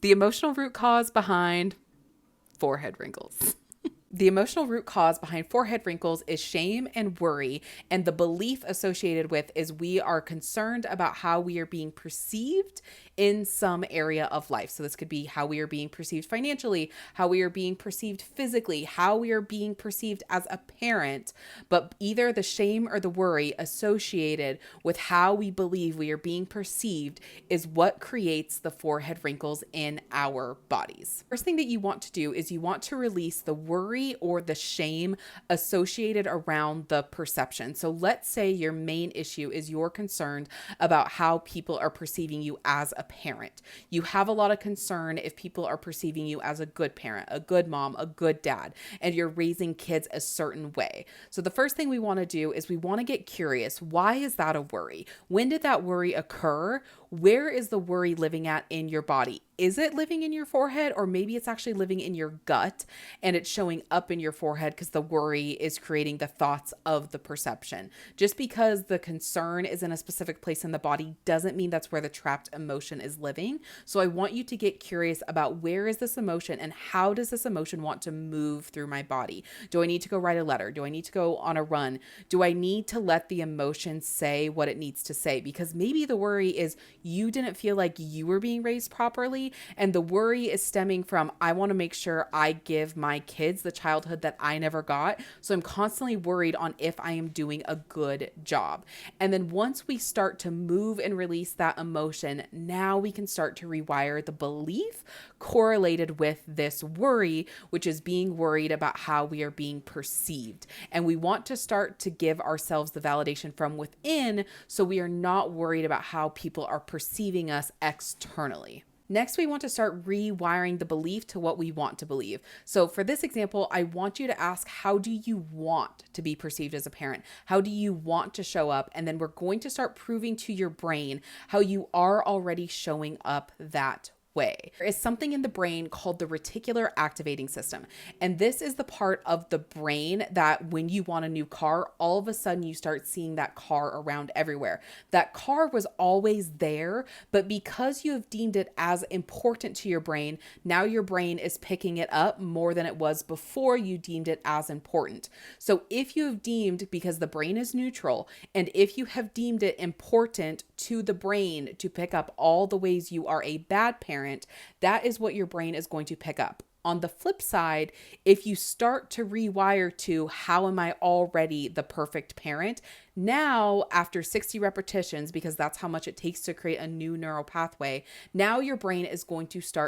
The emotional root cause behind forehead wrinkles. The emotional root cause behind forehead wrinkles is shame and worry, and the belief associated with is we are concerned about how we are being perceived in some area of life. So this could be how we are being perceived financially, how we are being perceived physically, how we are being perceived as a parent, but either the shame or the worry associated with how we believe we are being perceived is what creates the forehead wrinkles in our bodies. First thing that you want to do is you want to release the worry or the shame associated around the perception. So let's say your main issue is you're concerned about how people are perceiving you as a parent. You have a lot of concern if people are perceiving you as a good parent, a good mom, a good dad, and you're raising kids a certain way. So the first thing we want to do is we want to get curious. Why is that a worry? When did that worry occur? Where is the worry living at in your body? Is it living in your forehead, or maybe it's actually living in your gut and it's showing up in your forehead because the worry is creating the thoughts of the perception? Just because the concern is in a specific place in the body doesn't mean that's where the trapped emotion is living. So I want you to get curious about where is this emotion and how does this emotion want to move through my body? Do I need to go write a letter? Do I need to go on a run? Do I need to let the emotion say what it needs to say? Because maybe the worry is you didn't feel like you were being raised properly, and the worry is stemming from, I want to make sure I give my kids the childhood that I never got. So I'm constantly worried on if I am doing a good job. And then once we start to move and release that emotion, now we can start to rewire the belief correlated with this worry, which is being worried about how we are being perceived. And we want to start to give ourselves the validation from within so we are not worried about how people are perceiving us externally. Next, we want to start rewiring the belief to what we want to believe. So for this example, I want you to ask, how do you want to be perceived as a parent? How do you want to show up? And then we're going to start proving to your brain how you are already showing up that way. There is something in the brain called the reticular activating system. And this is the part of the brain that when you want a new car, all of a sudden you start seeing that car around everywhere. That car was always there, but because you have deemed it as important to your brain, now your brain is picking it up more than it was before you deemed it as important. So if you have deemed, because the brain is neutral, and if you have deemed it important to the brain to pick up all the ways you are a bad parent, that is what your brain is going to pick up. On the flip side, if you start to rewire to how am I already the perfect parent, now after 60 repetitions, because that's how much it takes to create a new neural pathway, now your brain is going to start